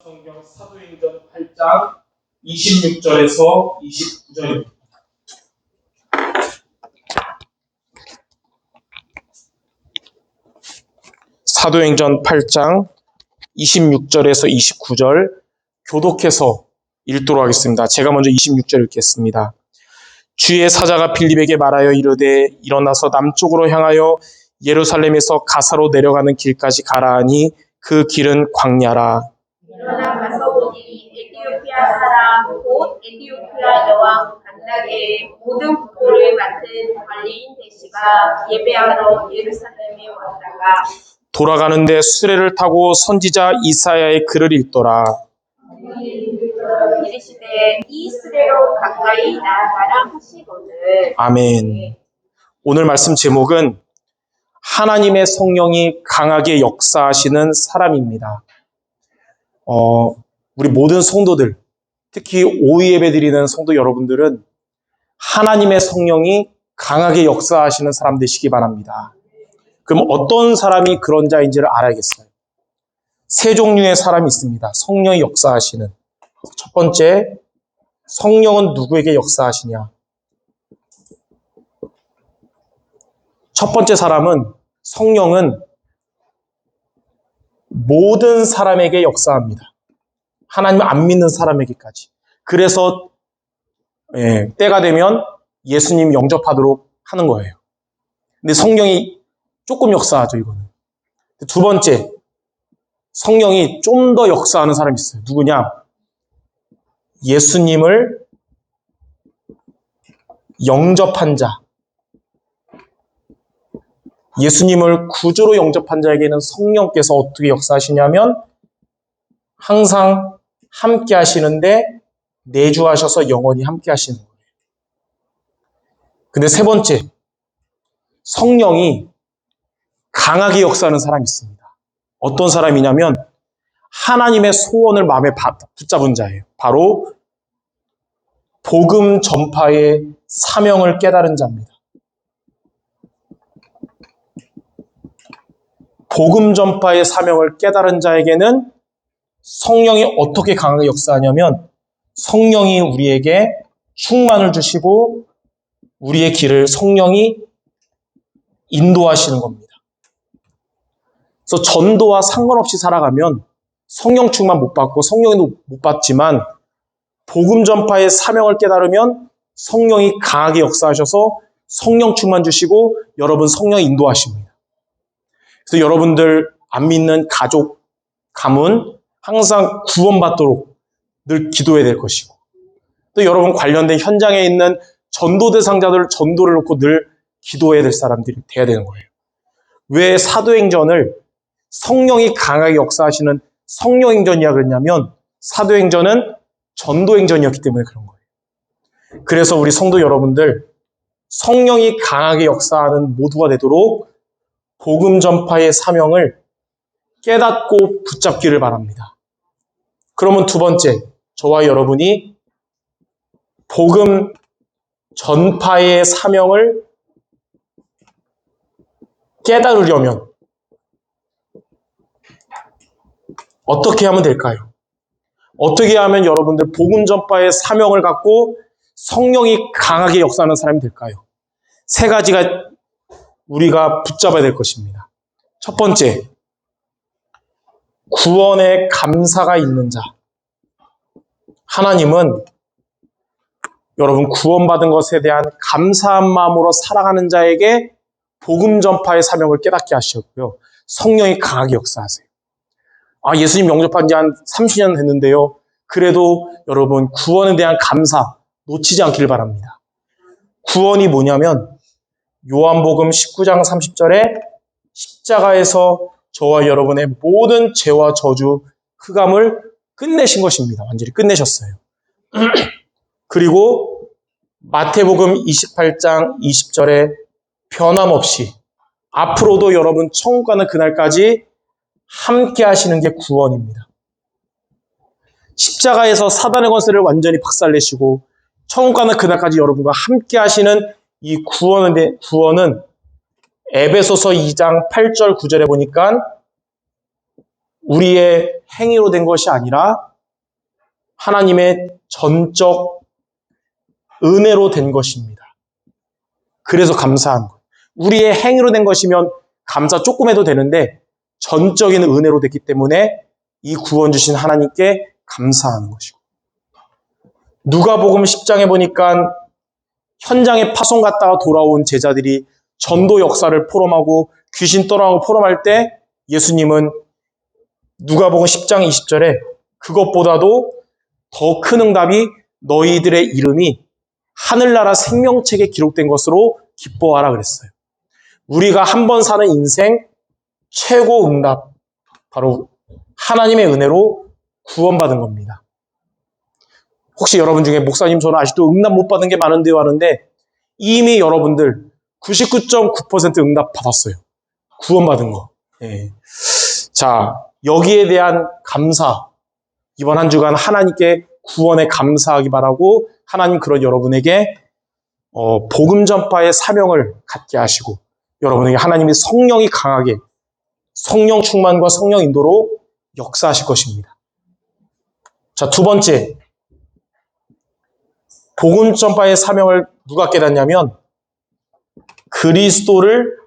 성경 사도행전 8장 26절에서 29절입니다. 사도행전 8장 26절에서 29절 교독해서 읽도록 하겠습니다. 제가 먼저 26절 읽겠습니다. 주의 사자가 빌립에게 말하여 이르되 일어나서 남쪽으로 향하여 예루살렘에서 가사로 내려가는 길까지 가라 하니 그 길은 광야라. 일어나 가서 보니 에티오피아 사람 곧 에티오피아 여왕 간다게의 모든 국보를 맡은 관리인 대시가 예배하러 예루살렘에 왔다가 돌아가는데 수레를 타고 선지자 이사야의 글을 읽더라. 이르시되 이 수레로 가까이 나아가라 하시거늘. 아멘. 오늘 말씀 제목은 하나님의 성령이 강하게 역사하시는 사람입니다. 우리 모든 성도들, 특히 오후 예배 드리는 성도 여러분들은 하나님의 성령이 강하게 역사하시는 사람 되시기 바랍니다. 그럼 어떤 사람이 그런 자인지를 알아야겠어요. 세 종류의 사람이 있습니다. 성령이 역사하시는. 첫 번째, 성령은 누구에게 역사하시냐? 첫 번째 사람은 성령은 모든 사람에게 역사합니다. 하나님을 안 믿는 사람에게까지. 그래서 때가 되면 예수님 영접하도록 하는 거예요. 근데 성령이 조금 역사하죠, 이거는. 두 번째, 성령이 좀 더 역사하는 사람이 있어요. 누구냐? 예수님을 영접한 자. 예수님을 구주로 영접한 자에게는 성령께서 어떻게 역사하시냐면 항상 함께 하시는데 내주하셔서 영원히 함께 하시는 거예요. 근데 세 번째, 성령이 강하게 역사하는 사람이 있습니다. 어떤 사람이냐면 하나님의 소원을 마음에 붙잡은 자예요. 바로 복음 전파의 사명을 깨달은 자입니다. 복음 전파의 사명을 깨달은 자에게는 성령이 어떻게 강하게 역사하냐면 성령이 우리에게 충만을 주시고 우리의 길을 성령이 인도하시는 겁니다. 그래서 전도와 상관없이 살아가면 성령 충만 못 받고 성령도 못 받지만 복음 전파의 사명을 깨달으면 성령이 강하게 역사하셔서 성령 충만 주시고 여러분 성령 인도하십니다. 그래서 여러분들 안 믿는 가족, 가문 항상 구원받도록 늘 기도해야 될 것이고 또 여러분 관련된 현장에 있는 전도 대상자들 전도를 놓고 늘 기도해야 될 사람들이 돼야 되는 거예요. 왜 사도행전을 성령이 강하게 역사하시는 성령행전이라 그랬냐면 사도행전은 전도행전이었기 때문에 그런 거예요. 그래서 우리 성도 여러분들 성령이 강하게 역사하는 모두가 되도록 복음 전파의 사명을 깨닫고 붙잡기를 바랍니다. 그러면 두 번째, 저와 여러분이 복음 전파의 사명을 깨달으려면 어떻게 하면 될까요? 어떻게 하면 여러분들 복음 전파의 사명을 갖고 성령이 강하게 역사하는 사람이 될까요? 세 가지가 우리가 붙잡아야 될 것입니다. 첫 번째, 구원의 감사가 있는 자. 하나님은 여러분 구원받은 것에 대한 감사한 마음으로 살아가는 자에게 복음 전파의 사명을 깨닫게 하셨고요. 성령이 강하게 역사하세요. 예수님 영접한 지 한 30년 됐는데요. 그래도 여러분 구원에 대한 감사 놓치지 않기를 바랍니다. 구원이 뭐냐면 요한복음 19장 30절에 십자가에서 저와 여러분의 모든 죄와 저주, 흑암을 끝내신 것입니다. 완전히 끝내셨어요. 그리고 마태복음 28장 20절에 변함없이 앞으로도 여러분 천국 가는 그날까지 함께 하시는 게 구원입니다. 십자가에서 사단의 권세를 완전히 박살내시고 천국 가는 그날까지 여러분과 함께 하시는 이 구원은 에베소서 2장 8절 9절에 보니까 우리의 행위로 된 것이 아니라 하나님의 전적 은혜로 된 것입니다. 그래서 감사한 것. 우리의 행위로 된 것이면 감사 조금 해도 되는데 전적인 은혜로 됐기 때문에 이 구원 주신 하나님께 감사하는 것이고, 누가복음 10장에 보니까 현장에 파송 갔다가 돌아온 제자들이 전도 역사를 포럼하고 귀신 떠나고 포럼할 때 예수님은 누가복음 10장 20절에 그것보다도 더 큰 응답이 너희들의 이름이 하늘나라 생명책에 기록된 것으로 기뻐하라 그랬어요. 우리가 한 번 사는 인생 최고 응답, 바로 하나님의 은혜로 구원받은 겁니다. 혹시 여러분 중에 목사님 저는 아직도 응답 못 받은 게 많은데요 하는데, 이미 여러분들 99.9% 응답 받았어요. 구원받은 거. 예. 자, 여기에 대한 감사, 이번 한 주간 하나님께 구원에 감사하기 바라고, 하나님 그런 여러분에게 복음 전파의 사명을 갖게 하시고, 여러분에게 하나님의 성령이 강하게 성령 충만과 성령 인도로 역사하실 것입니다. 자, 두 번째, 복음 전파의 사명을 누가 깨닫냐면 그리스도를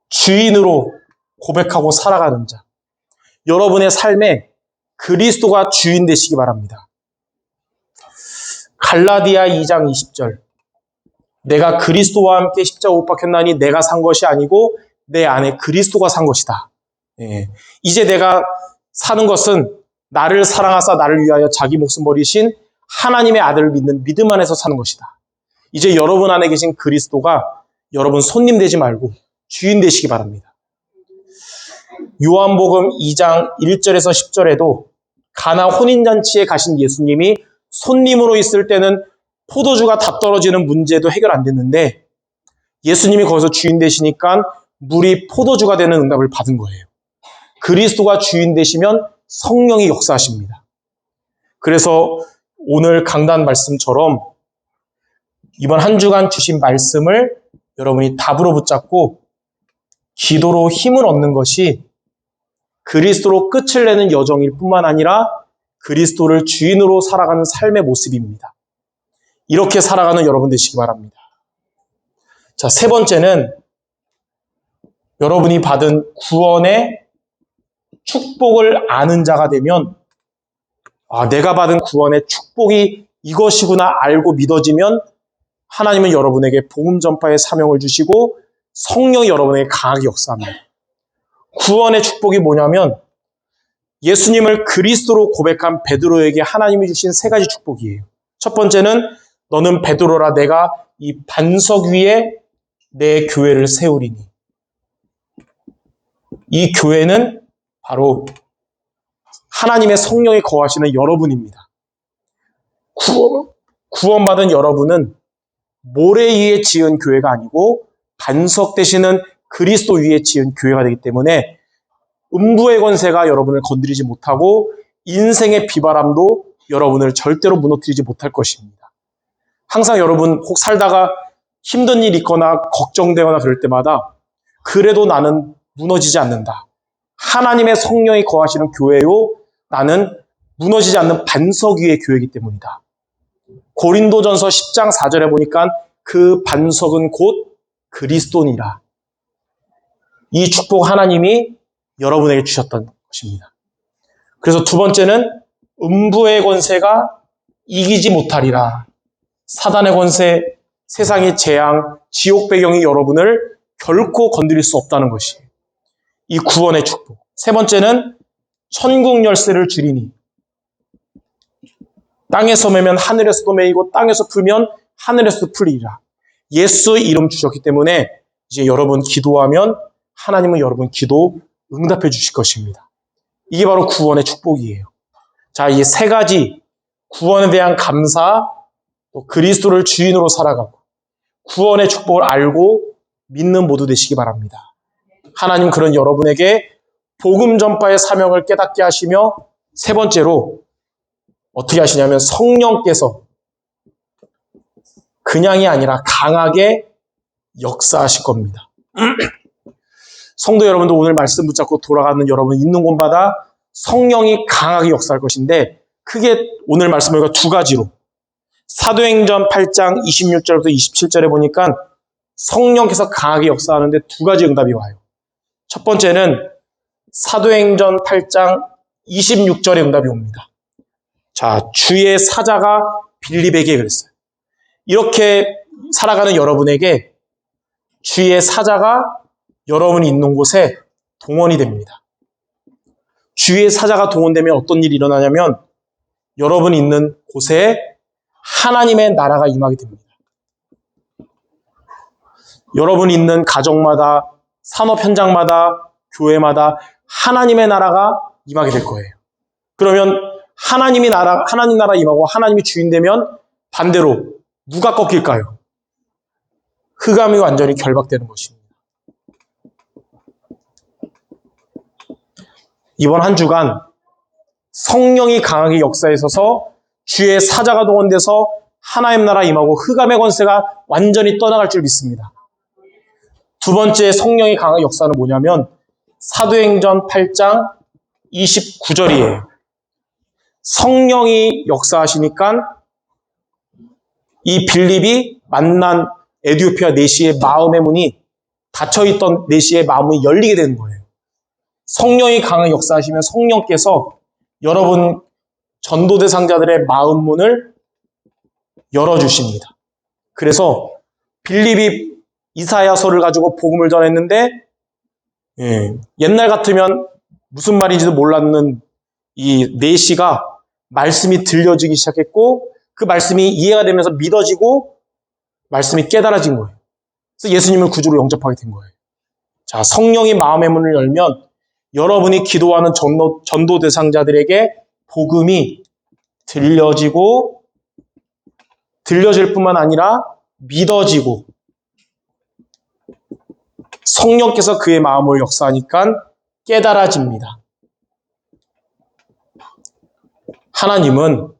주인으로 고백하고 살아가는 자. 여러분의 삶에 그리스도가 주인 되시기 바랍니다. 갈라디아 2장 20절. 내가 그리스도와 함께 십자가 못 박혔나니 내가 산 것이 아니고 내 안에 그리스도가 산 것이다. 예. 이제 내가 사는 것은 나를 사랑하사 나를 위하여 자기 목숨 버리신 하나님의 아들을 믿는 믿음 안에서 사는 것이다. 이제 여러분 안에 계신 그리스도가 여러분 손님 되지 말고 주인 되시기 바랍니다. 요한복음 2장 1절에서 10절에도 가나 혼인잔치에 가신 예수님이 손님으로 있을 때는 포도주가 다 떨어지는 문제도 해결 안 됐는데 예수님이 거기서 주인 되시니까 물이 포도주가 되는 응답을 받은 거예요. 그리스도가 주인 되시면 성령이 역사하십니다. 그래서 오늘 강단 말씀처럼 이번 한 주간 주신 말씀을 여러분이 답으로 붙잡고 기도로 힘을 얻는 것이 그리스도로 끝을 내는 여정일 뿐만 아니라 그리스도를 주인으로 살아가는 삶의 모습입니다. 이렇게 살아가는 여러분 되시기 바랍니다. 자, 세 번째는 여러분이 받은 구원의 축복을 아는 자가 되면, 내가 받은 구원의 축복이 이것이구나 알고 믿어지면 하나님은 여러분에게 복음 전파의 사명을 주시고 성령이 여러분에게 강하게 역사합니다. 구원의 축복이 뭐냐면 예수님을 그리스도로 고백한 베드로에게 하나님이 주신 세 가지 축복이에요. 첫 번째는 너는 베드로라, 내가 이 반석 위에 내 교회를 세우리니. 이 교회는 바로 하나님의 성령이 거하시는 여러분입니다. 구원받은 여러분은 모래 위에 지은 교회가 아니고 반석 되시는 그리스도 위에 지은 교회가 되기 때문에 음부의 권세가 여러분을 건드리지 못하고 인생의 비바람도 여러분을 절대로 무너뜨리지 못할 것입니다. 항상 여러분 혹 살다가 힘든 일이 있거나 걱정되거나 그럴 때마다 그래도 나는 무너지지 않는다. 하나님의 성령이 거하시는 교회요, 나는 무너지지 않는 반석 위의 교회이기 때문이다. 고린도전서 10장 4절에 보니까 그 반석은 곧 그리스도니라. 이 축복 하나님이 여러분에게 주셨던 것입니다. 그래서 두 번째는 음부의 권세가 이기지 못하리라. 사단의 권세, 세상의 재앙, 지옥 배경이 여러분을 결코 건드릴 수 없다는 것이 이 구원의 축복. 세 번째는 천국 열쇠를 주리니. 땅에서 매면 하늘에서도 매이고 땅에서 풀면 하늘에서도 풀리리라. 예수 이름 주셨기 때문에 이제 여러분 기도하면 하나님은 여러분 기도 응답해 주실 것입니다. 이게 바로 구원의 축복이에요. 자, 이 세 가지 구원에 대한 감사, 또 그리스도를 주인으로 살아가고 구원의 축복을 알고 믿는 모두 되시기 바랍니다. 하나님 그런 여러분에게 복음 전파의 사명을 깨닫게 하시며 세 번째로 어떻게 하시냐면 성령께서 그냥이 아니라 강하게 역사하실 겁니다. 성도 여러분도 오늘 말씀 붙잡고 돌아가는 여러분 있는 곳마다 성령이 강하게 역사할 것인데, 크게 오늘 말씀을 두 가지로, 사도행전 8장 26절부터 27절에 보니까 성령께서 강하게 역사하는데 두 가지 응답이 와요. 첫 번째는 사도행전 8장 26절의 응답이 옵니다. 자, 주의 사자가 빌립에게 그랬어요. 이렇게 살아가는 여러분에게 주의 사자가 여러분이 있는 곳에 동원이 됩니다. 주의 사자가 동원되면 어떤 일이 일어나냐면 여러분이 있는 곳에 하나님의 나라가 임하게 됩니다. 여러분이 있는 가정마다, 산업 현장마다, 교회마다 하나님의 나라가 임하게 될 거예요. 그러면 하나님 나라 임하고 하나님이 주인 되면 반대로 누가 꺾일까요? 흑암이 완전히 결박되는 것입니다. 이번 한 주간 성령이 강하게 역사에 서서 주의 사자가 동원돼서 하나님 나라 임하고 흑암의 권세가 완전히 떠나갈 줄 믿습니다. 두 번째 성령이 강하게 역사는 뭐냐면 사도행전 8장 29절이에요. 성령이 역사하시니까 이 빌립이 만난 에디오피아 내시의 마음의 문이, 닫혀있던 내시의 마음이 열리게 되는 거예요. 성령이 강하게 역사하시면 성령께서 여러분 전도 대상자들의 마음 문을 열어주십니다. 그래서 빌립이 이사야서를 가지고 복음을 전했는데 옛날 같으면 무슨 말인지도 몰랐는 이 내시가 말씀이 들려지기 시작했고 그 말씀이 이해가 되면서 믿어지고 말씀이 깨달아진 거예요. 그래서 예수님을 구주로 영접하게 된 거예요. 자, 성령이 마음의 문을 열면 여러분이 기도하는 전도 대상자들에게 복음이 들려지고, 들려질 뿐만 아니라 믿어지고, 성령께서 그의 마음을 역사하니까 깨달아집니다. 하나님은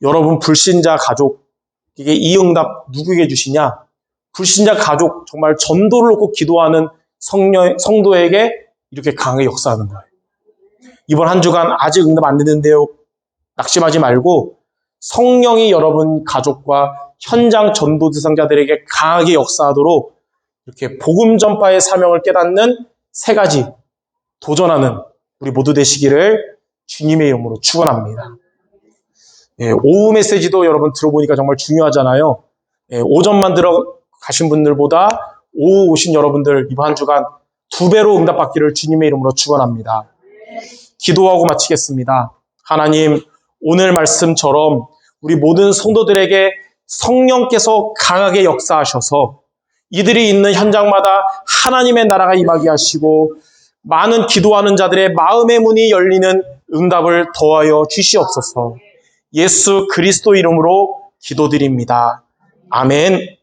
여러분 불신자 가족에게 이 응답 누구에게 주시냐? 불신자 가족, 정말 전도를 놓고 기도하는 성도에게 이렇게 강하게 역사하는 거예요. 이번 한 주간 아직 응답 안 되는데요, 낙심하지 말고 성령이 여러분 가족과 현장 전도 대상자들에게 강하게 역사하도록 이렇게 복음 전파의 사명을 깨닫는 세 가지 도전하는 우리 모두 되시기를 주님의 이름으로 축원합니다. 오후 메시지도 여러분 들어보니까 정말 중요하잖아요. 오전만 들어가신 분들보다 오후 오신 여러분들 이번 한 주간 2배로 응답받기를 주님의 이름으로 축원합니다. 기도하고 마치겠습니다. 하나님, 오늘 말씀처럼 우리 모든 성도들에게 성령께서 강하게 역사하셔서 이들이 있는 현장마다 하나님의 나라가 임하게 하시고 많은 기도하는 자들의 마음의 문이 열리는 응답을 더하여 주시옵소서. 예수 그리스도 이름으로 기도드립니다. 아멘.